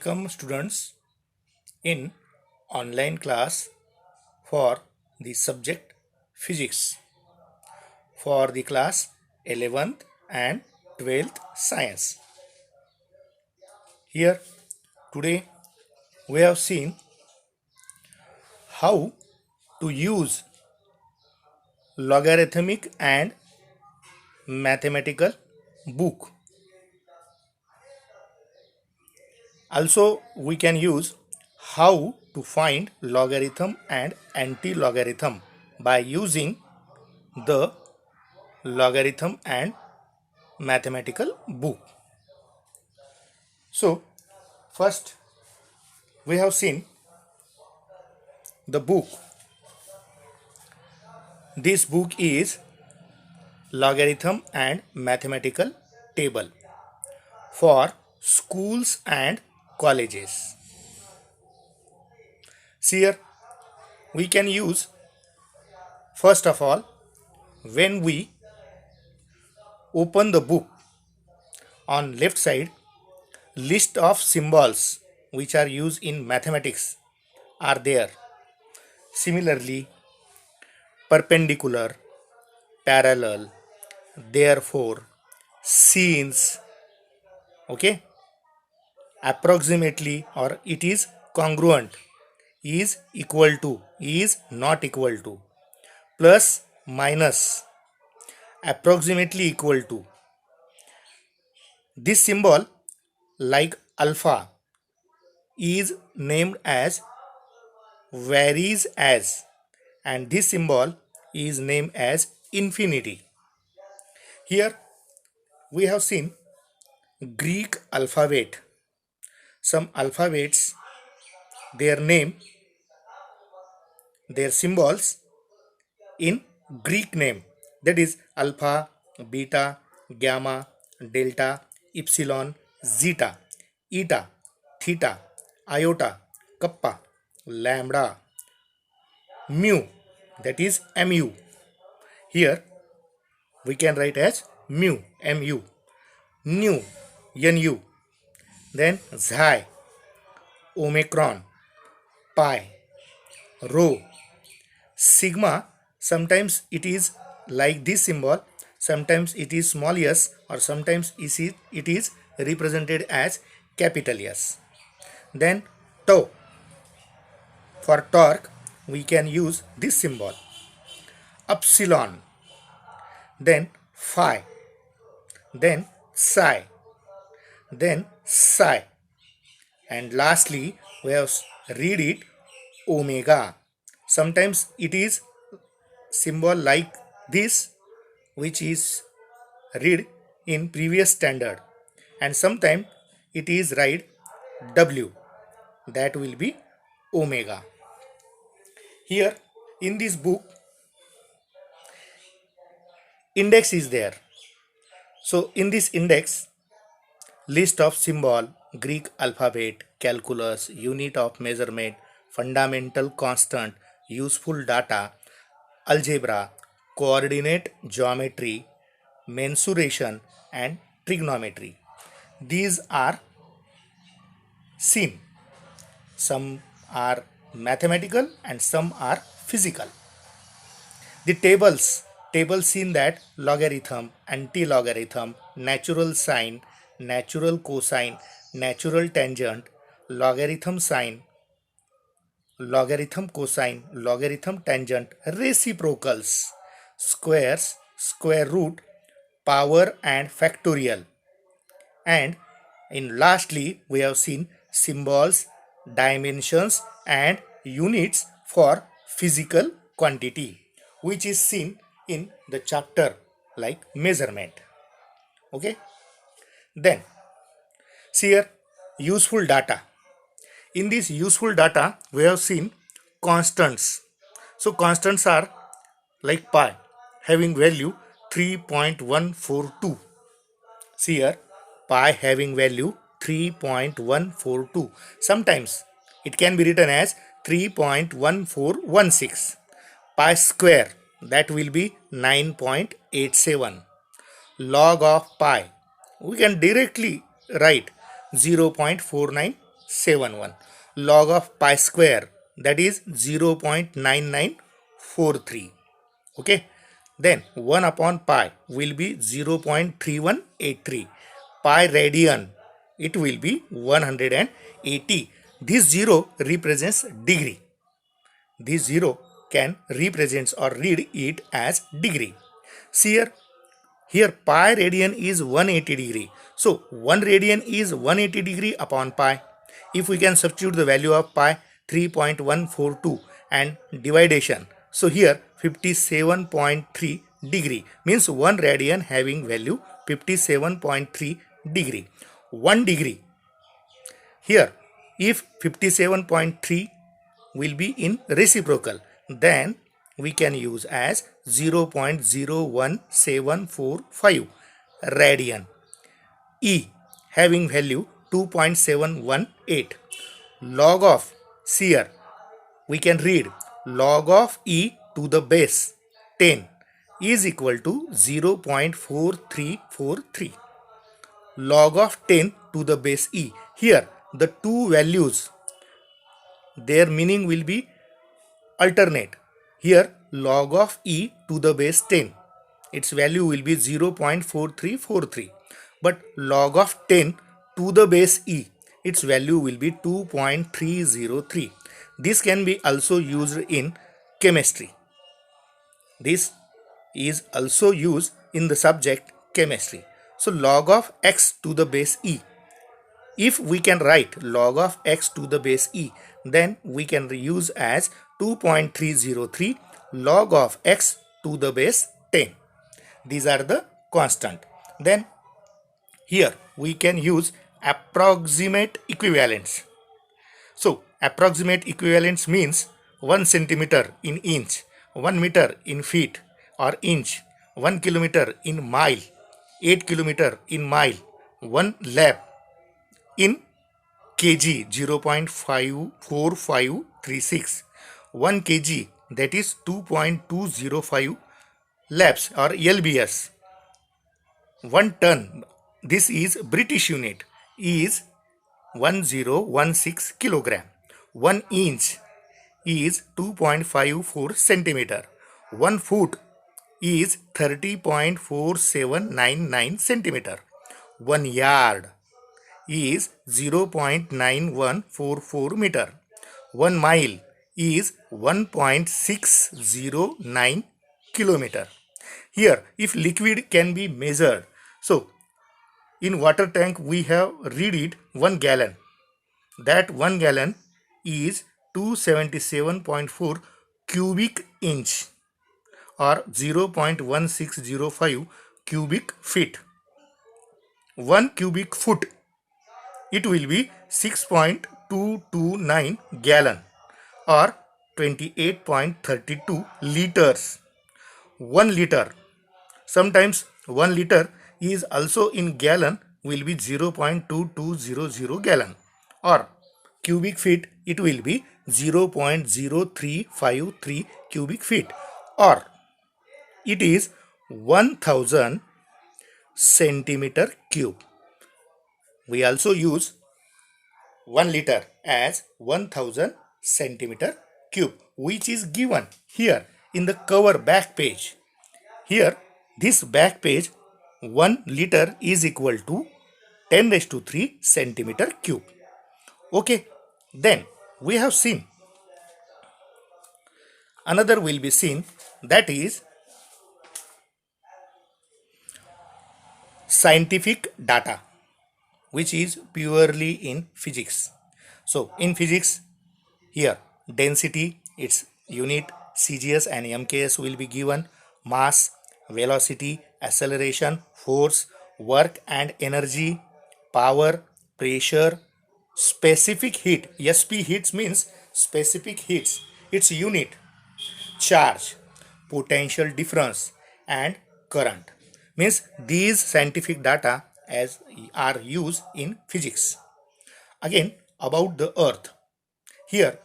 Welcome students in online class for the subject physics for the class 11th and 12th science. Here today we have seen how to use logarithmic and mathematical book. Also we can use how to find logarithm and anti-logarithm by using the logarithm and mathematical book. So first we have seen the book. This book is Logarithm and Mathematical Table for schools and colleges. See here we can use, first of all, when we open the book, on left side list of symbols which are used in mathematics are there. Similarly, perpendicular, parallel, therefore, since, okay, approximately, or it is congruent, is equal to, is not equal to, plus, minus, approximately equal to. This symbol like alpha is named as varies as, and this symbol is named as infinity. Here we have seen Greek alphabet. Some alphabets, their name, their symbols in Greek name, that is alpha, beta, gamma, delta, epsilon, zeta, eta, theta, iota, kappa, lambda, mu, that is mu. Here we can write as mu, mu, nu, nu, then xi, omicron, pi, rho, sigma. Sometimes it is like this symbol, sometimes it is small s, or sometimes it is represented as capital S. Then tau, for torque we can use this symbol, epsilon, then phi, then psi, then psi, and lastly we have read it omega. Sometimes it is symbol like this which is read in previous standard, and sometimes it is write W, that will be omega. Here in this book index is there. So in this index, list of symbol, Greek alphabet, calculus, unit of measurement, fundamental constant, useful data, algebra, coordinate geometry, mensuration, and trigonometry. These are seen. Some are mathematical and some are physical. The tables seen that logarithm, anti-logarithm, natural sine, natural cosine, natural tangent, logarithm sine, logarithm cosine, logarithm tangent, reciprocals, squares, square root, power and factorial. And in lastly we have seen symbols, dimensions and units for physical quantity, which is seen in the chapter like measurement. Okay, then see here useful data. In this useful data we have seen constants. So constants are like pi having value 3.142. See here pi having value 3.142. Sometimes it can be written as 3.1416. Pi square, that will be 9.87. Log of pi, we can directly write 0.49 0.71. Log of pi square, that is 0.9943. Okay, then 1 upon pi will be 0.3183. Pi radian, it will be 180. This 0 represents degree. This 0 can represent or read it as degree. See here pi radian is 180 degree. So 1 radian is 180 degree upon pi. If we can substitute the value of pi 3.142 and dividation. So here 57.3 degree means 1 radian having value 57.3 degree. 1 degree. Here if 57.3 will be in reciprocal, then we can use as 0.01745 radian. E having value 2.718. Log of, here we can read log of e to the base 10 is equal to 0.4343. Log of 10 to the base e. Here the two values, their meaning will be alternate. Here log of e to the base 10, its value will be 0.4343, but log of 10 to the base e, its value will be 2.303. This can be also used in chemistry. This is also used in the subject chemistry. So log of x to the base e. If we can write log of x to the base e, then we can use as 2.303 log of x to the base 10. These are the constant. Then here we can use approximate equivalence. So approximate equivalence means 1 centimeter in inch, 1 meter in feet or inch, 1 kilometer in mile, 8 kilometer in mile, 1 lap in kg 0.54536, 1 kg that is 2.205 laps or lbs. 1 ton, this is British unit, is 1016 kilogram. 1 inch is 2.54 centimeter. 1 foot is 30.4799 centimeter. 1 yard is 0.9144 meter. 1 mile is 1.609 kilometer. Here if liquid can be measured, so in water tank we have read it 1 gallon. That 1 gallon is 277.4 cubic inch or 0.1605 cubic feet. 1 cubic foot, it will be 6.229 gallon or 28.32 liters. 1 liter, sometimes 1 liter is also in gallon, will be 0.2200 gallon, or cubic feet it will be 0.0353 cubic feet, or it is 1000 centimeter cube. We also use 1 liter as 1000 centimeter cube, which is given here in the cover back page. Here this back page 1 liter is equal to 10 raised to 3 centimeter cube. Okay, then we have seen another will be seen, that is scientific data, which is purely in physics. So in physics, here density, its unit CGS and MKS will be given, mass, velocity, acceleration, force, work and energy, power, pressure, specific heat. SP heats means specific heats, its unit, charge, potential difference and current. Means these scientific data as are used in physics. Again about the earth, here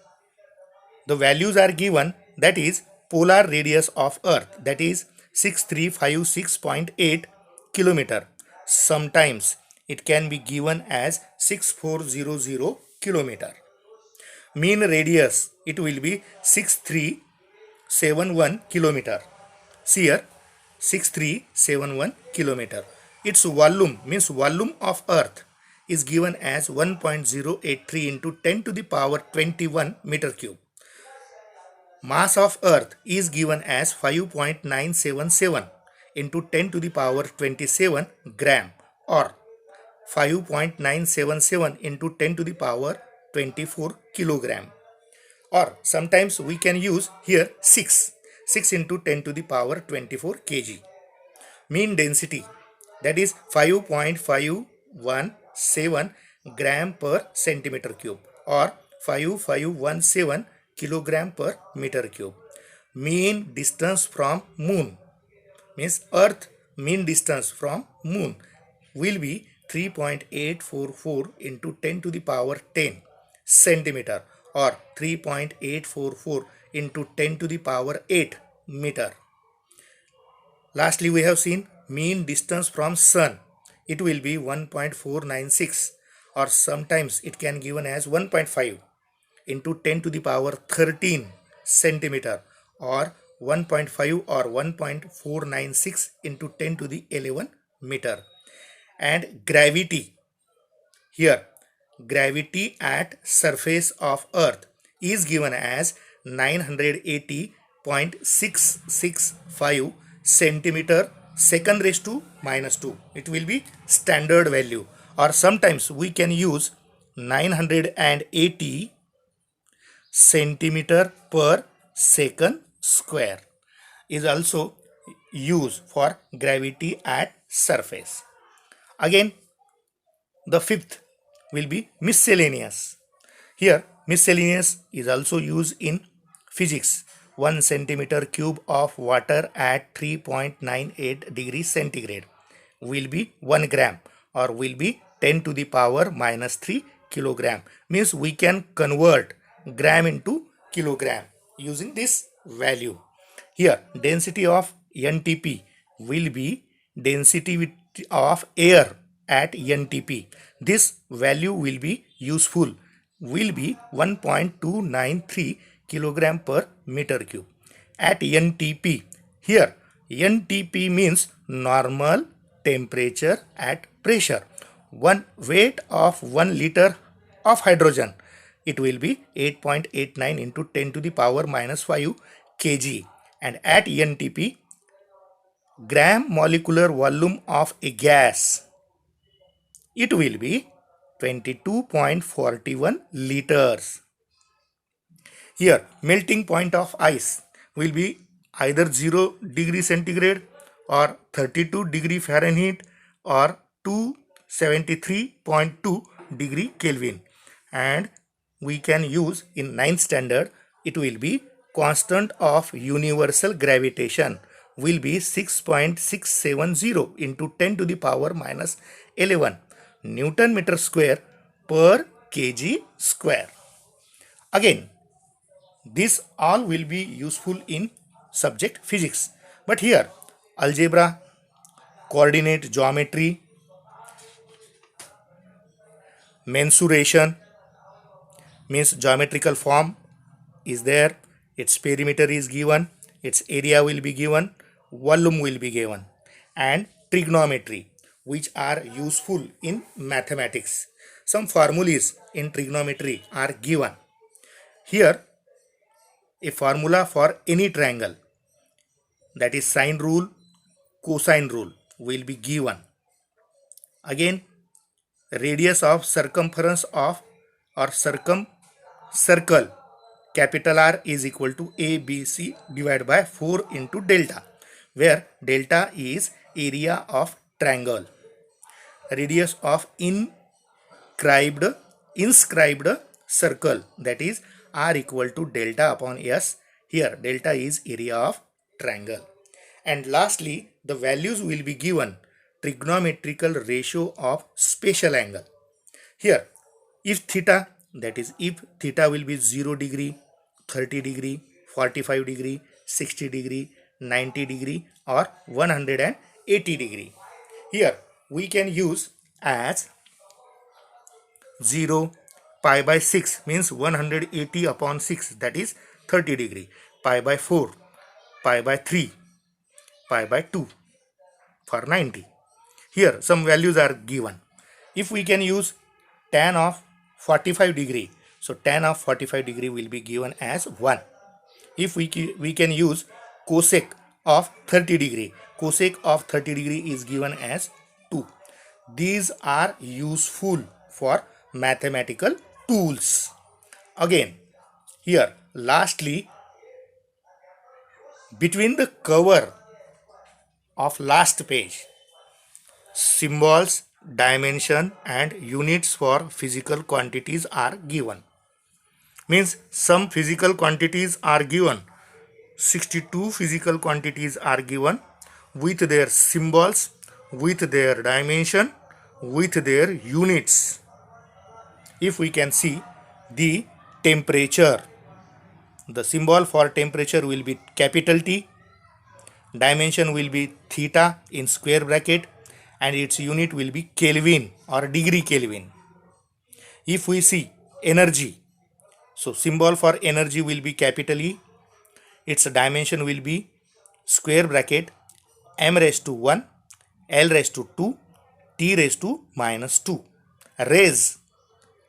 the values are given, that is polar radius of earth, that is 6356.8 kilometer. Sometimes it can be given as 6400 kilometer. Mean radius, it will be 6371 kilometer. See here, 6371 kilometer. Its volume, means volume of earth, is given as 1.083 into 10 to the power 21 meter cube. Mass of earth is given as 5.977 into 10 to the power 27 gram, or 5.977 into 10 to the power 24 kilogram. Or sometimes we can use here 6 into 10 to the power 24 kg. Mean density, that is 5.517 gram per centimeter cube, or 5517 kilogram per meter cube. Mean distance from moon, means earth mean distance from moon, will be 3.844 into 10 to the power 10 centimeter, or 3.844 into 10 to the power 8 meter. Lastly, we have seen mean distance from sun. It will be 1.496, or sometimes it can given as 1.5 into 10 to the power 13 centimeter, or 1.5 or 1.496 into 10 to the 11 meter. And gravity, here gravity at surface of earth is given as 980.665 centimeter second raised to minus 2. It will be standard value, or sometimes we can use 980 centimeter per second square is also used for gravity at surface. Again, the fifth will be miscellaneous. Here miscellaneous is also used in physics. 1 centimeter cube of water at 3.98 degrees centigrade will be 1 gram, or will be 10 to the power minus 3 kilogram. Means we can convert gram into kilogram using this value. Here density of NTP will be density of air at NTP. This value will be useful, will be 1.293 kilogram per meter cube at NTP. Here NTP means normal temperature at pressure. One weight of 1 liter of hydrogen, it will be 8.89 into 10 to the power minus 5 kg. And at NTP, gram molecular volume of a gas, it will be 22.41 liters. Here melting point of ice will be either 0 degree centigrade, or 32 degree Fahrenheit, or 273.2 degree Kelvin. And we can use in 9th standard, it will be constant of universal gravitation will be 6.670 into 10 to the power minus 11 Newton meter square per kg square. Again, this all will be useful in subject physics. But here algebra, coordinate geometry, mensuration, means geometrical form is there, its perimeter is given, its area will be given, volume will be given, and trigonometry, which are useful in mathematics. Some formulas in trigonometry are given. Here a formula for any triangle, that is sine rule, cosine rule, will be given. Again, radius of circumference of or circle capital R is equal to ABC divided by 4 into delta, where delta is area of triangle. Radius of inscribed circle, that is R equal to delta upon S. Here delta is area of triangle. And lastly, the values will be given trigonometrical ratio of special angle. Here if theta, that is if theta will be 0 degree, 30 degree, 45 degree, 60 degree, 90 degree, or 180 degree. Here we can use as 0, pi by 6 means 180 upon 6, that is 30 degree. Pi by 4, pi by 3, pi by 2 for 90. Here some values are given. If we can use tan of 45 degree, so tan of 45 degree will be given as 1. If we can use cosec of 30 degree, cosec of 30 degree is given as 2. These are useful for mathematical tools. Again, here lastly, between the cover of last page, symbols, dimension and units for physical quantities are given. Means some physical quantities are given. 62 physical quantities are given with their symbols, with their dimension, with their units. If we can see the temperature, the symbol for temperature will be capital T, dimension will be theta in square bracket, and its unit will be Kelvin or degree Kelvin. If we see energy, so symbol for energy will be capital E, its dimension will be square bracket m raised to 1, L raised to 2, T raised to minus 2. Raise,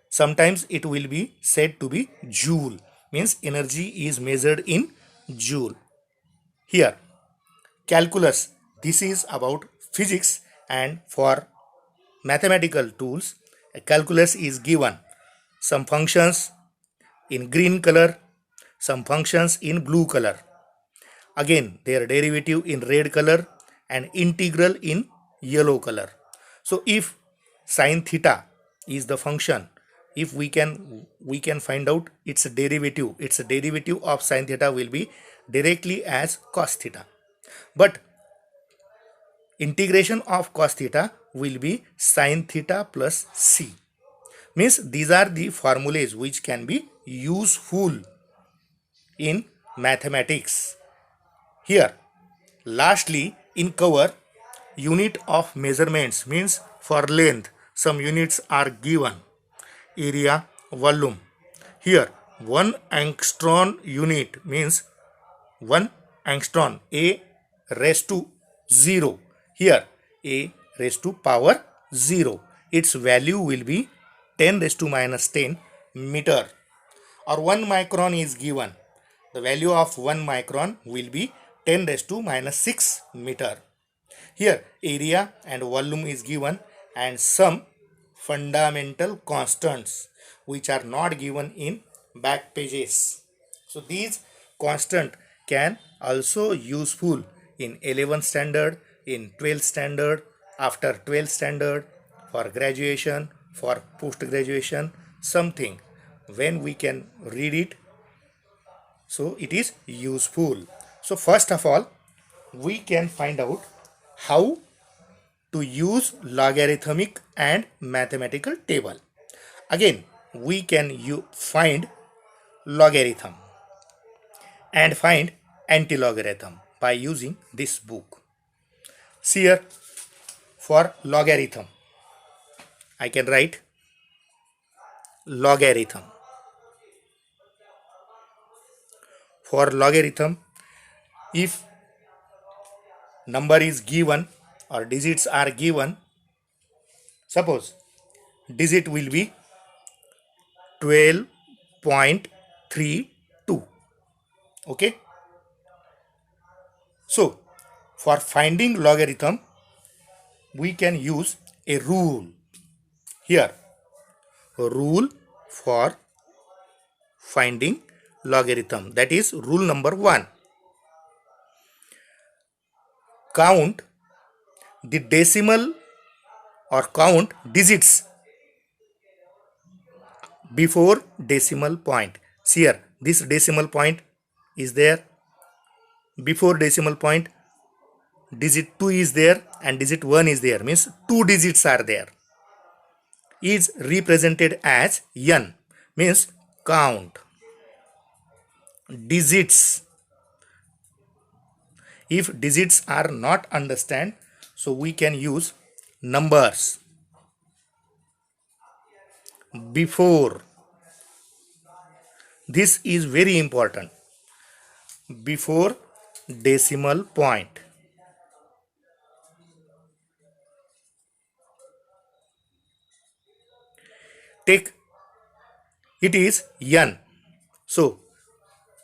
sometimes it will be said to be joule, means energy is measured in joule. Here calculus, this is about physics, and for mathematical tools a calculus is given. Some functions in green color, some functions in blue color, again their derivative in red color and integral in yellow color. So if sin theta is the function, if we can find out its derivative of sin theta will be directly as cos theta, but integration of cos theta will be sin theta plus c. Means these are the formulas which can be useful in mathematics. Here lastly, in cover, unit of measurements, means for length some units are given. Area, volume. Here 1 angstrom unit means 1 angstrom, a raised to 0. Here a raised to power 0. Its value will be 10 raised to minus 10 meter. Or 1 micron is given. The value of 1 micron will be 10 raised to minus 6 meter. Here area and volume is given, and some fundamental constants which are not given in back pages. So these constant can also useful in 11th standard, in 12th standard, after 12th standard, for graduation, for post graduation, something when we can read it, so it is useful. So first of all, we can find out how to use logarithmic and mathematical table. Again, we can find logarithm and find anti-logarithm by using this book. See here, for logarithm, I can write logarithm. For logarithm, if number is given or digits are given, suppose digit will be 12.32. Okay. So for finding logarithm, we can use a rule. Here, a rule for finding logarithm, that is rule number 1. Count the decimal or count digits before decimal point. See here, this decimal point is there. Before decimal point, digit 2 is there and digit 1 is there, means 2 digits are there. Is represented as n, means count digits. If digits are not understand, so we can use numbers before This is very important. Before decimal point. Take it is n. So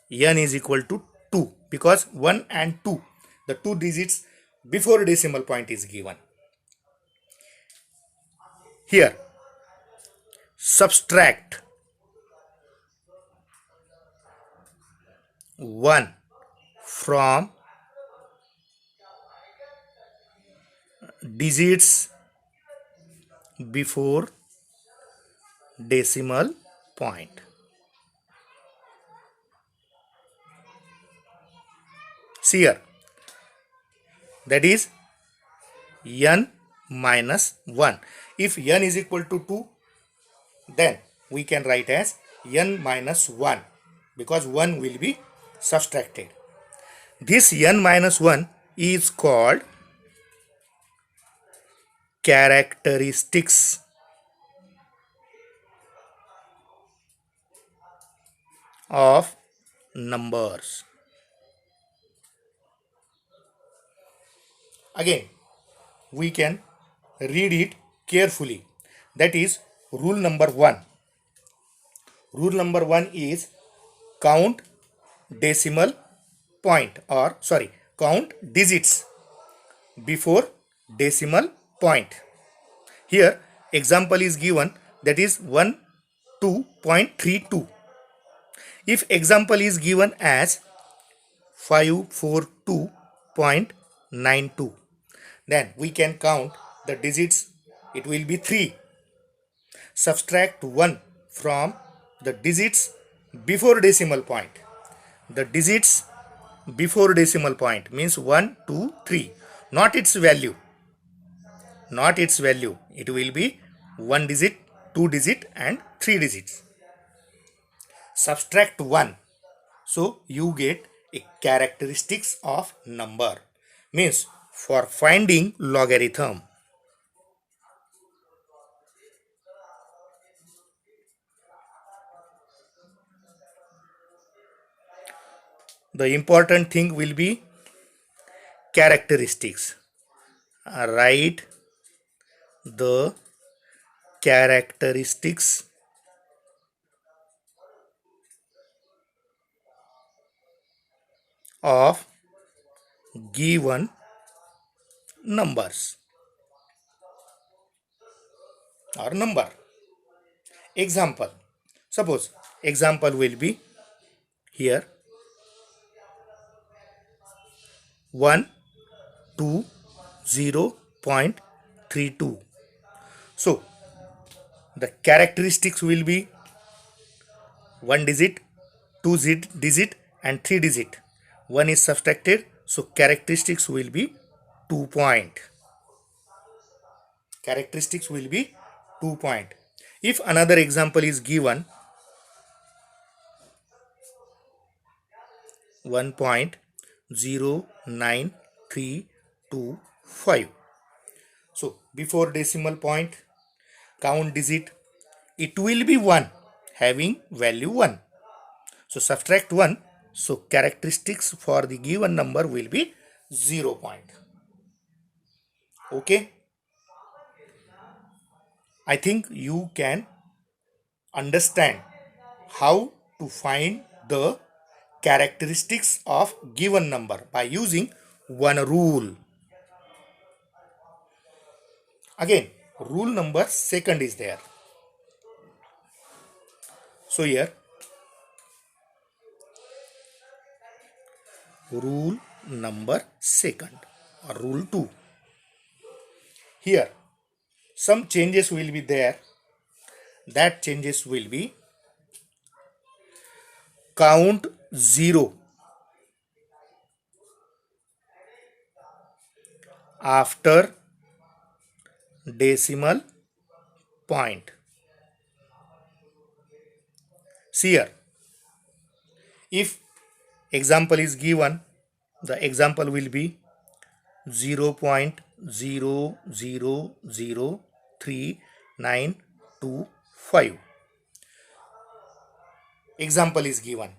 n is equal to 2 because 1 and 2, the two digits before decimal point is given. Here subtract 1 from digits before decimal point. See here, that is n minus 1. If n is equal to 2, then we can write as n minus 1 because 1 will be subtracted. This n minus 1 is called characteristics of numbers. Again, we can read it carefully. That is rule number 1. Rule number 1 is count decimal point, or sorry, count digits before decimal point. Here example is given, that is 12.32. If example is given as 542.92, then we can count the digits. It will be 3. Subtract 1 from the digits before decimal point. The digits before decimal point means 1, 2, 3, not its value. Not its value. It will be 1 digit, 2 digit and 3 digits. Subtract 1. So you get a characteristics of number. Means for finding logarithm. The important thing will be characteristics. Write the characteristics of given numbers or number. Example. Suppose example will be here 120.32. So the characteristics will be 1 digit, 2 digit and 3 digit. 1 is subtracted, so characteristics will be 2 point. Characteristics will be 2 point. If another example is given 1.09325, so before decimal point, count digit, it will be 1, having value 1. So subtract 1, so characteristics for the given number will be 0 point. Okay, I think you can understand how to find the characteristics of given number by using one rule. Again, rule number 2 is there. So here rule number 2 or rule 2. Here some changes will be there. That changes will be count 0 after decimal point. See here, if example is given, the example will be 0.00033925. example is given,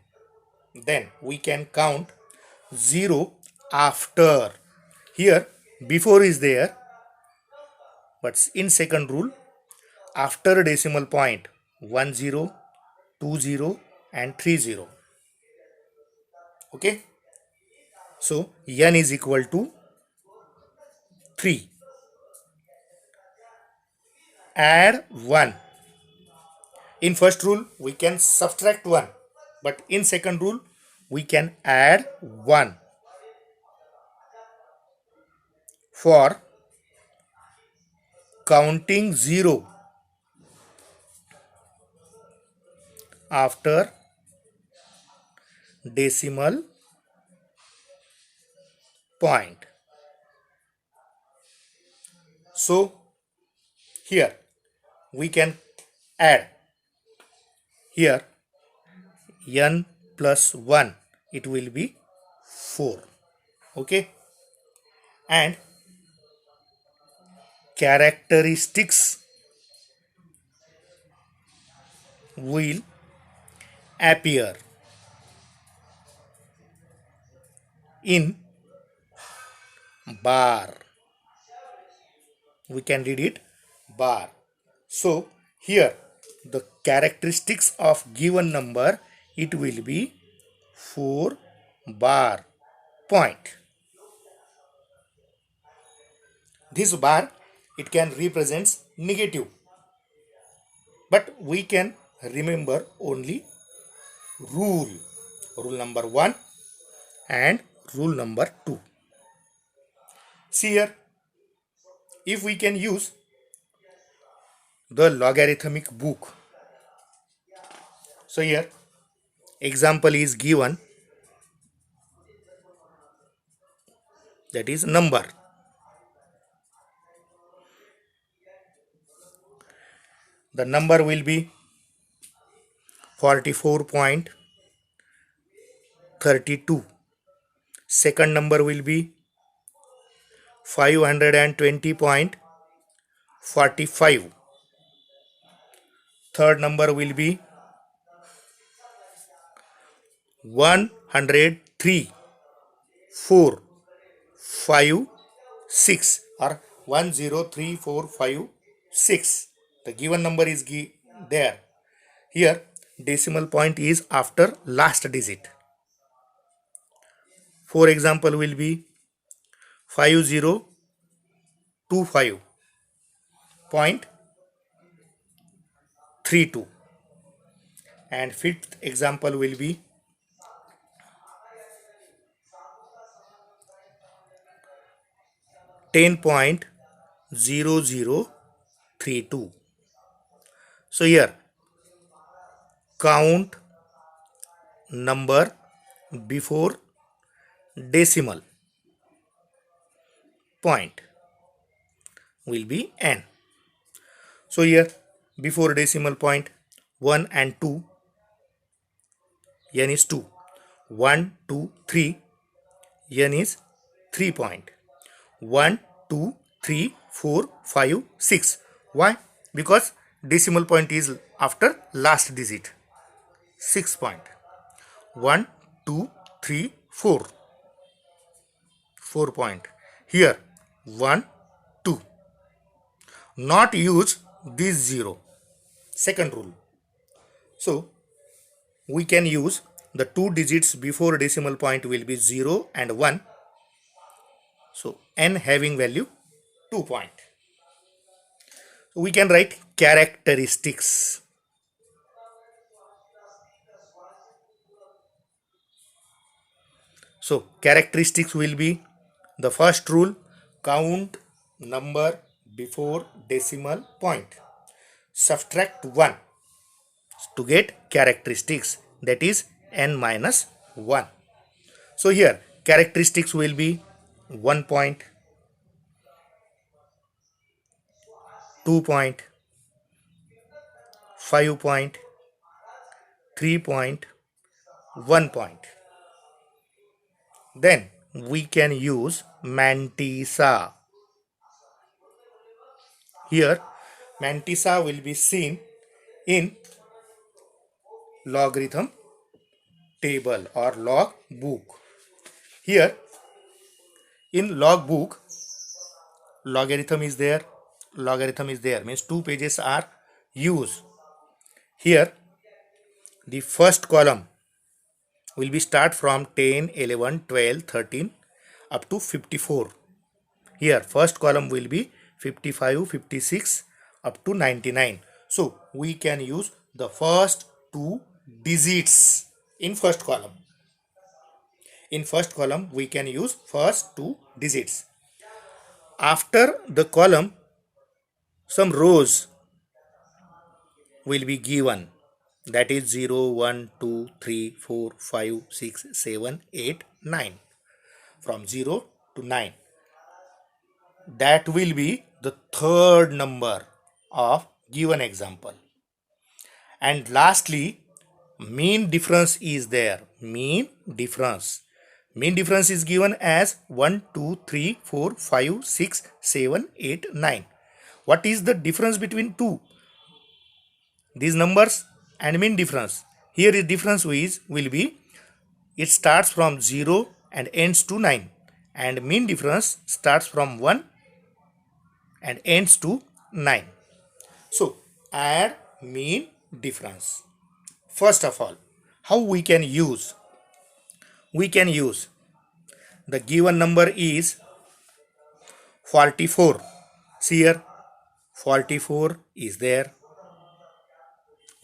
then we can count 0 after. Here before is there, but in second rule, after decimal point 1 0, 2 0 and 3 0. Okay, so n is equal to 3. Add 1. In first rule we can subtract 1, but in second rule we can add 1. For counting 0 after decimal point. So here we can add here n plus 1, it will be 4. Okay, and characteristics will appear in bar. We can read it bar. So here the characteristics of given number, it will be 4 bar point. This bar, it can represents negative, but we can remember only rule number 1 and rule number 2. See here, if we can use the logarithmic book, so here example is given, that is number. The number will be 44.32. Second number will be 520.45. Third number will be 103.456 or 103.456. The given number is there. Here decimal point is after last digit. For example will be 5025.32, and fifth example will be 10.0032. So here count number before decimal point will be n. So here before decimal point 1 and 2, n is 2. 1, 2, 3, n is 3 point. 1, 2, 3, 4, 5, 6. Why? Because decimal point is after last digit. 6 point. 1, 2, 3, 4. 4 point. Here 1, 2. Not use this 0. Second rule. So we can use the two digits before decimal point will be 0 and 1. So n having value 2 point. So we can write characteristics. So characteristics will be the first rule, count number before decimal point. Subtract 1 to get characteristics, that is n minus 1. So here characteristics will be 1 point, 2 point, 5 point, 3 point, 1 point. Then we can use mantissa. Here mantissa will be seen in logarithm table or log book. Here in log book, logarithm is there. Logarithm is there means 2 pages are used. Here the first column will be start from 10, 11, 12, 13 up to 54. Here first column will be 55, 56 up to 99. So we can use the first two digits in first column. In first column we can use first two digits. After the column, some rows will be given, that is 0, 1, 2, 3, 4, 5, 6, 7, 8, 9, from 0 to 9. That will be the third number of given example. And lastly, mean difference is there. Mean difference is given as 1, 2, 3, 4, 5, 6, 7, 8, 9. What is the difference between these numbers and mean difference? Here the difference will be it starts from 0 and ends to 9, and mean difference starts from 1 and ends to 9. So add mean difference. First of all, how we can use? We can use the given number is 44. See here 44 is there.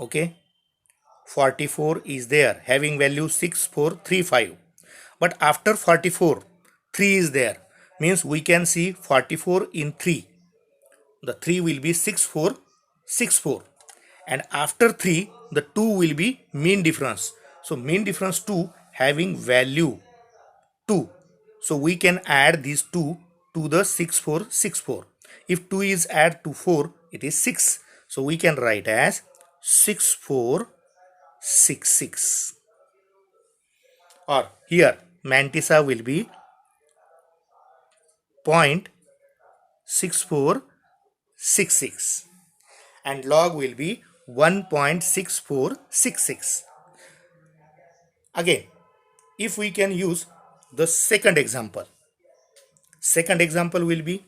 Okay, 44 is there having value 6435. But after 44 3 is there, means we can see 44 in 3. The 3 will be 6464, and after 3 the 2 will be mean difference. So mean difference 2 having value 2. So we can add these 2 to the 6464. If 2 is added to 4, it is 6. So we can write as 6466. Or here mantissa will be 0.6466 and log will be 1.6466. Again, if we can use the second example will be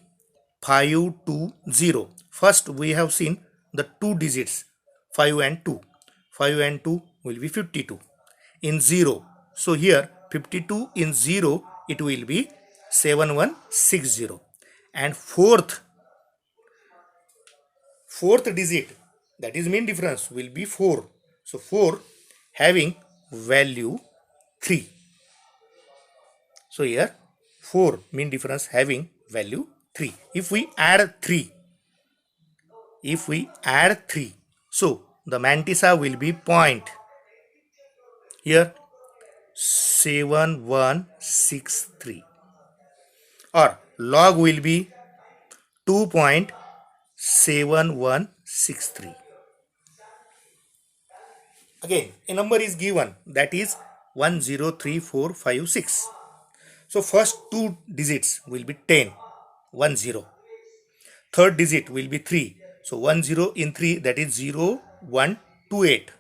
520. First we have seen the two digits 5 and 2. 5 and 2 will be 52 in 0. So here 52 in 0 it will be 7160, and fourth digit, that is mean difference, will be 4. So 4 having value 3. So here 4 mean difference having value 3. If we add 3, so the mantissa will be point here 7163, or log will be 2.7163. Again a number is given, that is 103456. So first two digits will be 10, 10. Third digit will be 3. So 10 in 3, that is 0128.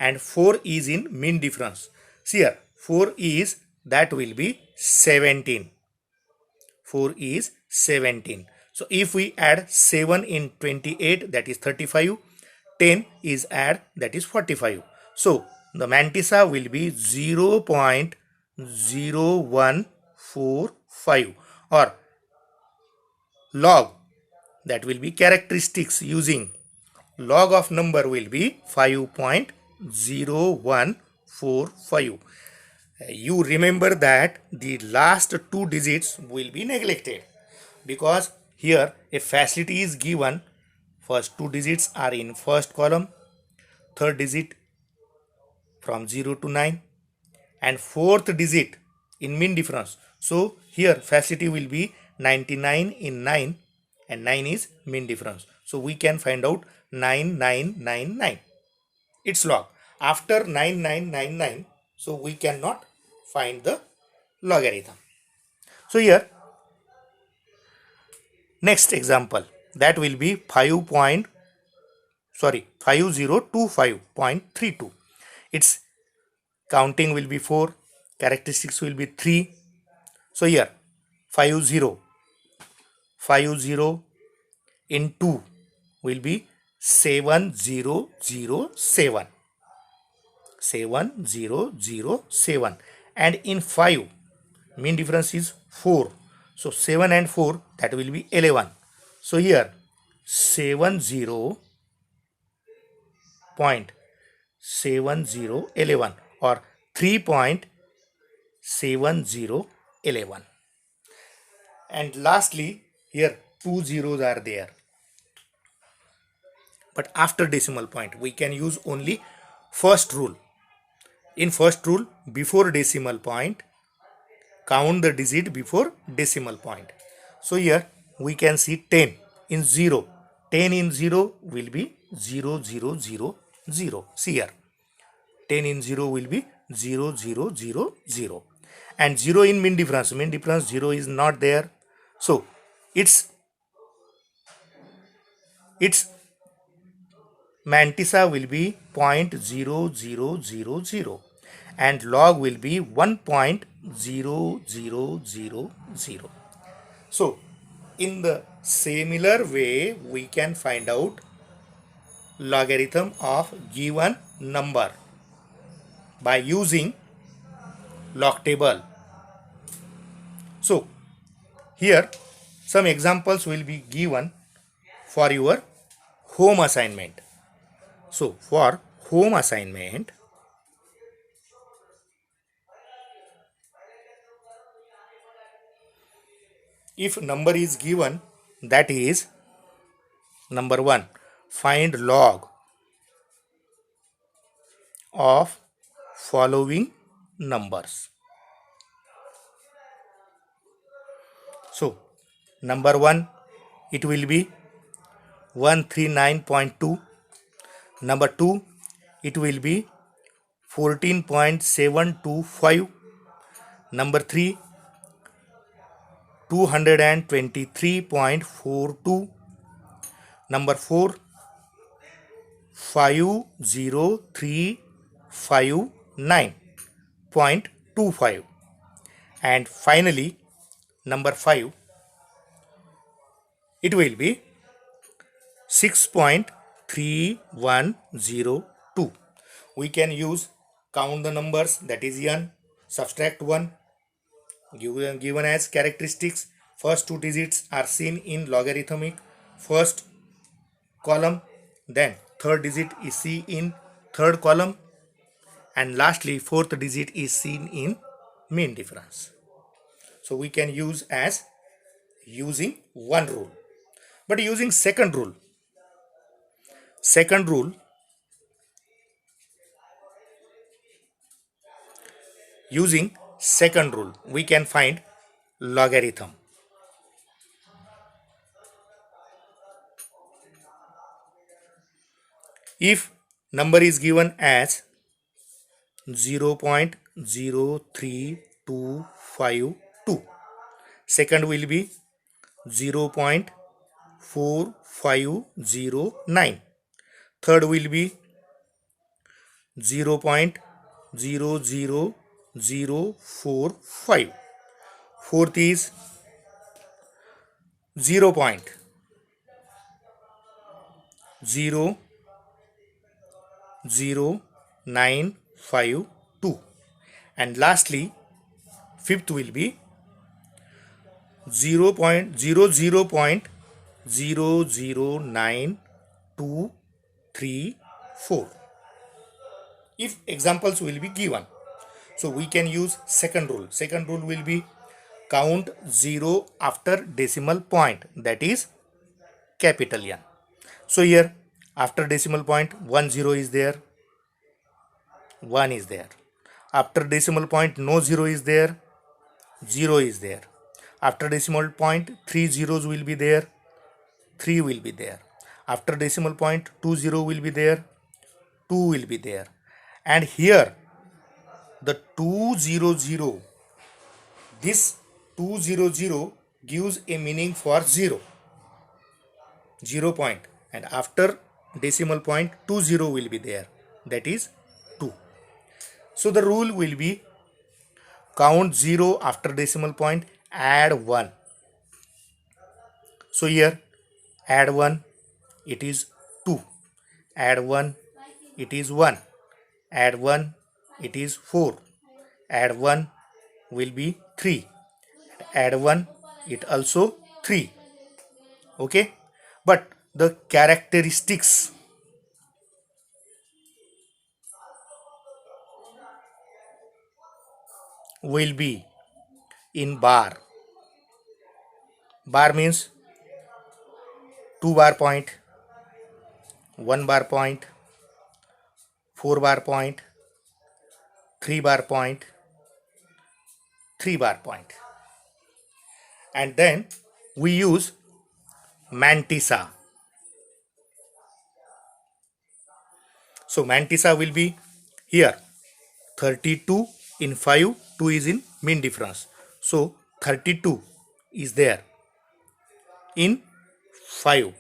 And 4 is in mean difference. See here 4 is, that will be 17. 4 is 17. So if we add 7 in 28, that is 35. 10 is add, that is 45. So the mantissa will be 0.0145, or log, that will be characteristics using log of number will be 5.0145. You remember that the last two digits will be neglected, because here a facility is given. First two digits are in first column, third digit from 0 to 9, and fourth digit in mean difference. So here facility will be 99 in 9, and 9 is mean difference. So we can find out 9999. It's log. After 9999, so we cannot find the logarithm. So here next example, that will be 5.6 5025.32. Its counting will be 4, characteristics will be 3. So here 50 into will be 7007, and in 5 mean difference is 4, so 7 and 4, that will be 11. So here 70.7011 or 3.7011. And lastly, here 2 zeros are there, but after decimal point we can use only first rule. In first rule, before decimal point, count the digit before decimal point. So here we can see 10 in 0. 10 in 0 will be 0000. See here, 10 in 0 will be 0000, and 0 in mean difference 0 is not there, so its mantissa will be 0.0000 and log will be 1.0000. So in the similar way we can find out logarithm of given number by using log table. So here some examples will be given for your home assignment. So for home assignment, if number is given, that is number 1, find log of following numbers. So number 1, it will be 139.2. Number 2, it will be 14.725. Number 3, 223.42. Number 4, 50359.25. And finally number 5, it will be 6.3102. We can use count the numbers, that is n, subtract 1, given as characteristics. First 2 digits are seen in logarithmic first column, then third digit is seen in third column, and lastly fourth digit is seen in mean difference. So we can use as using one rule, but using second rule, using second rule we can find logarithm. If number is given as 0.03252, second will be 0.4509, third will be 0.00045, fourth is 0.00952, and lastly fifth will be 0.00.009234. If examples will be given, so we can use second rule. Second rule will be count 0 after decimal point, that is capital N. So here after decimal point 10 is there, 1 is there. After decimal point no 0 is there, 0 is there. After decimal point 3 zeros will be there, 3 will be there. After decimal point 20 will be there, 2 will be there. And here the 200, this 200 gives a meaning for 0 point, and after decimal point 20 will be there, that is 2. So the rule will be count 0 after decimal point, add 1. So here add 1, it is 2. Add 1, it is 1. Add 1, it is 4. Add 1 will be 3. Add 1, it also 3. Okay, but the characteristics will be in bar. Bar means 2 bar point, 1 bar point, 4 bar point, 3 bar point, 3 bar point. And then we use mantissa. So mantissa will be here 32 in 5, 2 is in mean difference. So 32 is there in 5.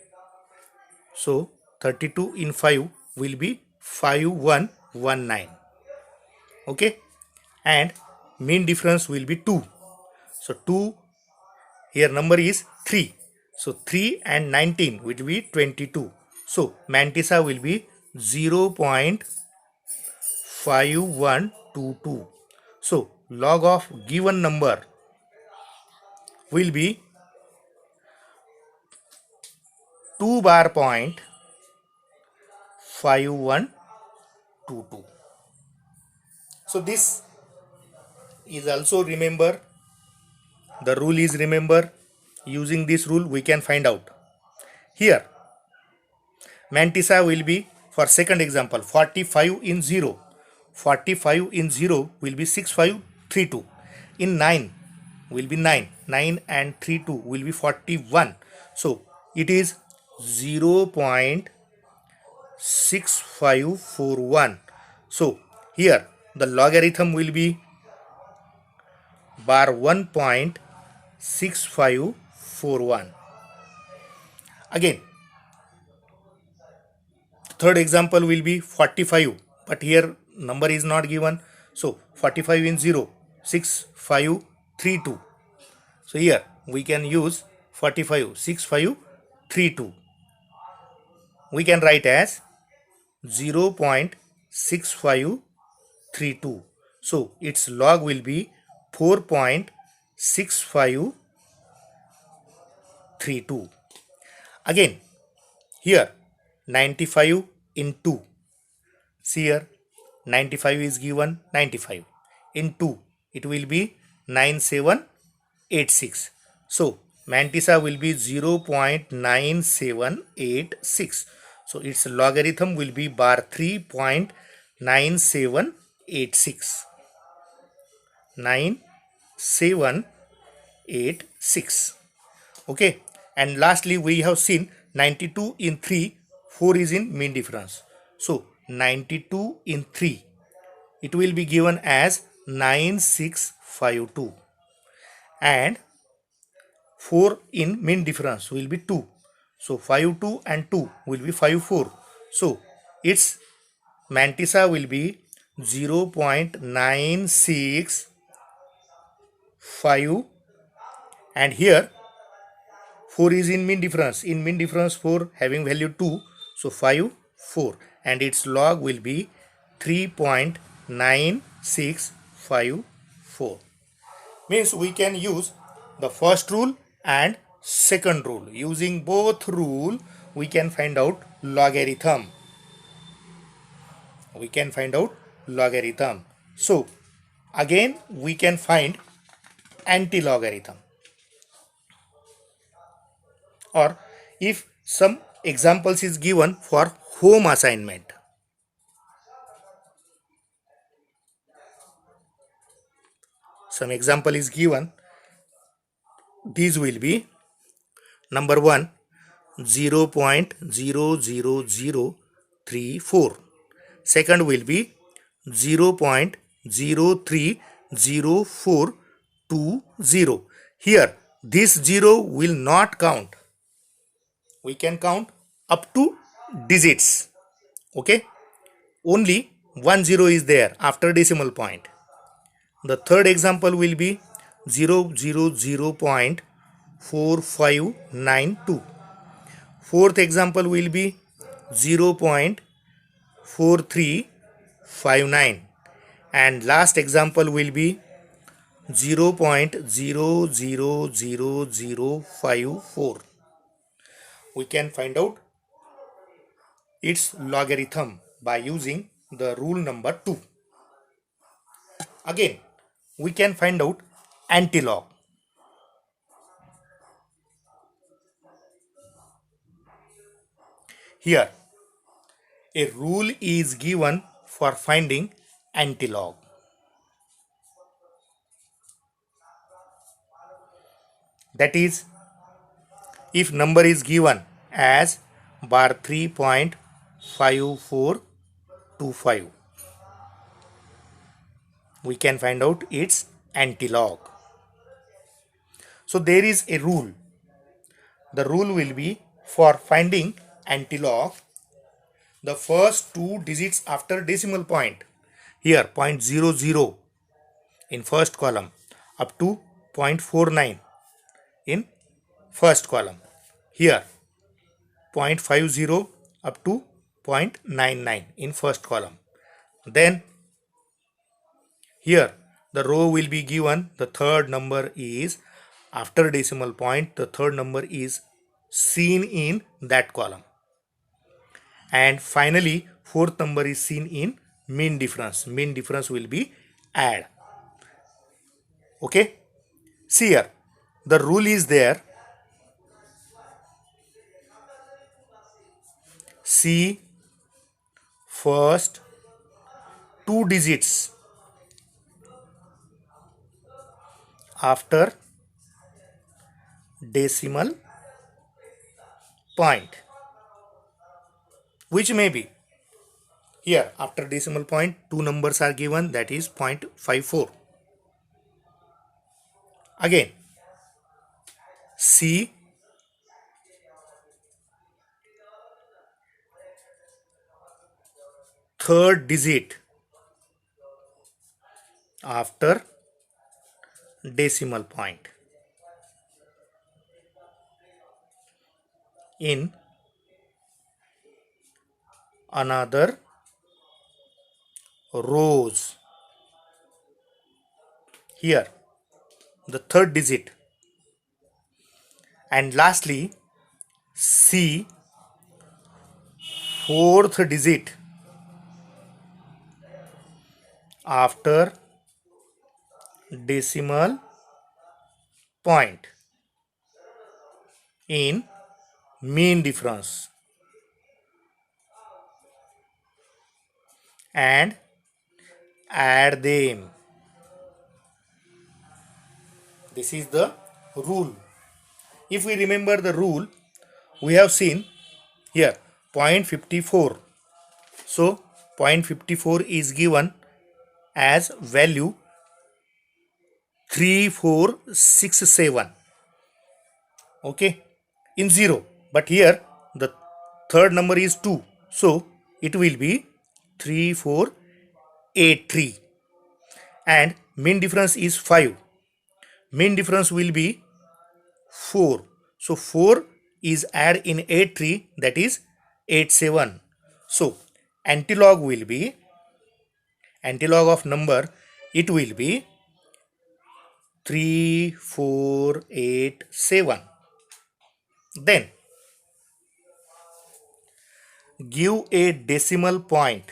So 32 in 5 will be 5119. Okay, and mean difference will be 2. So 2, here number is 3. So 3 and 19 will be 22. So mantissa will be 0.5122. So log of given number will be 2 bar point 5122. So this is also remember, the rule is remember. Using this rule we can find out. Here mantissa will be, for second example, 45 in 0. 45 in 0 will be 6532. In 9 will be 9. 9 and 32 will be 41. So it is 0.6541. So here the logarithm will be bar 1.6541. Again, third example will be 45, but here number is not given. So 45 in 0, 6532. So here we can use 45, 6532. We can write as 0.6532. So its log will be 4.6532. Again, here 95 in 2. See here 95 is given, 95 in 2 it will be 9786. So mantissa will be 0.9786. So its logarithm will be bar 3.9786. 9786. Okay, and lastly we have seen 92 in 3, 4 is in mean difference. So 92 in 3, it will be given as 9652, and 4 in mean difference will be 2. So 52 and 2 will be 54. So its mantissa will be 0.965, and here 4 is in mean difference. In mean difference 4 having value 2, so 5, 4, and its log will be 3.9654. Means we can use the first rule and second rule. Using both rule we can find out logarithm. We can find out logarithm. So again we can find anti-logarithm. Or if some examples is given for home assignment. Some example is given. These will be number 1, 0.00034. Second will be 0.030420. Here this 0 will not count. We can count up to digits. Okay, only one zero is there after decimal point. The third example will be 0.4592. Fourth example will be 0.4359, and last example will be 0.000054. We can find out its logarithm by using the rule number 2. Again, we can find out antilog. Here, a rule is given for finding antilog. That is, if number is given as bar 3.5425, we can find out its antilog. So there is a rule. The rule will be for finding antilog, the first two digits after decimal point. Here 0.00 in first column up to 0.49 in first column. Here 0.50 up to 0.99 in first column. Then here the row will be given, the third number is after decimal point, the third number is seen in that column, and finally fourth number is seen in mean difference. Mean difference will be add. Okay, see here, the rule is there. See first two digits after decimal point, which may be here after decimal point two numbers are given, that is 0.54. Again, see third digit after decimal point in another rows. Here the third digit, and lastly see fourth digit after decimal point in mean difference, and add them. This is the rule. If we remember the rule, we have seen here 0.54. So 0.54 is given as value 3467. Okay, in 0. But here the third number is 2. So it will be 3483. And mean difference is 5. Mean difference will be 4. So 4 is add in 83, that is 87. So antilog will be, antilog of number, it will be 3487. Then give a decimal point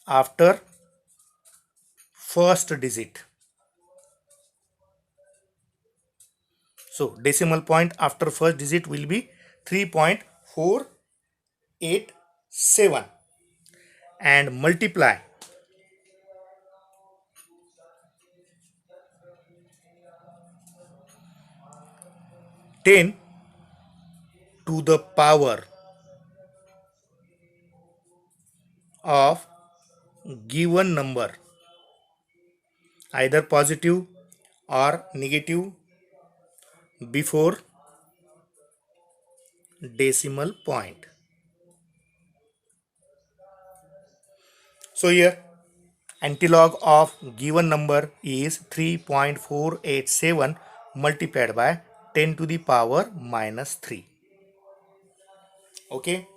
after first digit. So decimal point after first digit will be 3.487, and multiply 10 to the power of given number, either positive or negative, before decimal point. So here antilog of given number is 3.487 multiplied by 10 to the power minus 3. Okay,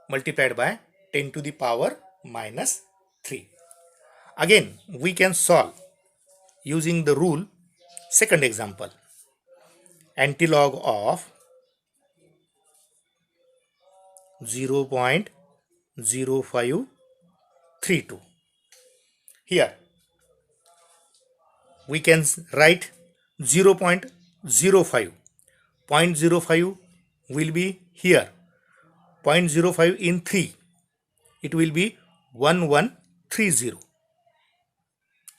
multiplied by 10 to the power minus 3. Again, we can solve using the rule. Second example, antilog of 0.0532. Here we can write 0.05. 0.05 will be here. 0.05 in 3. It will be 1130.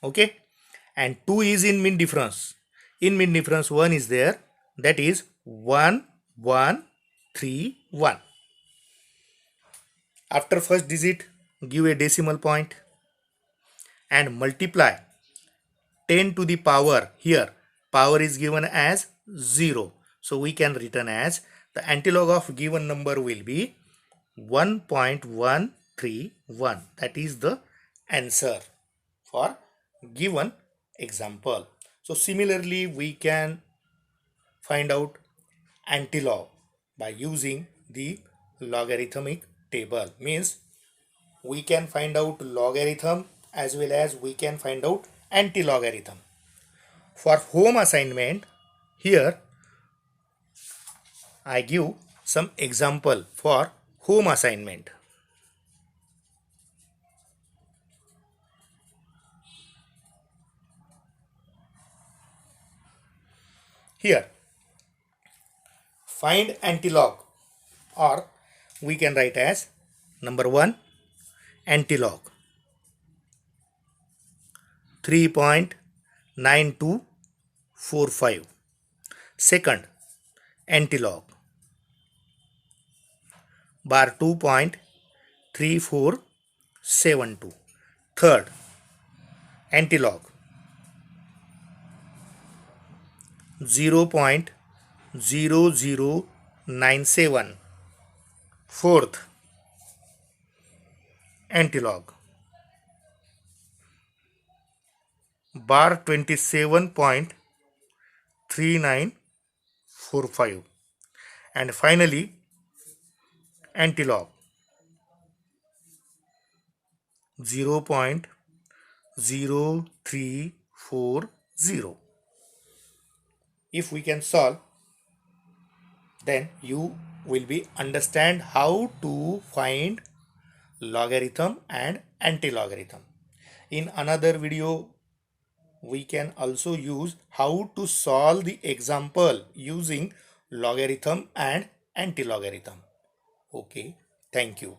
Okay. And 2 is in mean difference. In mean difference 1 is there. That is 1131. After first digit, give a decimal point and multiply 10 to the power. Here power is given as 0. So we can written as the antilog of given number will be 1.131. That is the answer for given example. So similarly, we can find out antilog by using the logarithmic table. Means we can find out logarithm as well as we can find out anti-logarithm. For home assignment, here I give some example for home assignment. Here, find antilog, or we can write as number 1, antilog 3.9245. Second, antilog bar 2.3472. Third, antilog 0.0097. Fourth, antilog bar 27.3945. And finally, antilog 0.0340. If we can solve, then you will be understand how to find logarithm and anti-logarithm. In another video, we can also use how to solve the example using logarithm and anti-logarithm. Okay, thank you.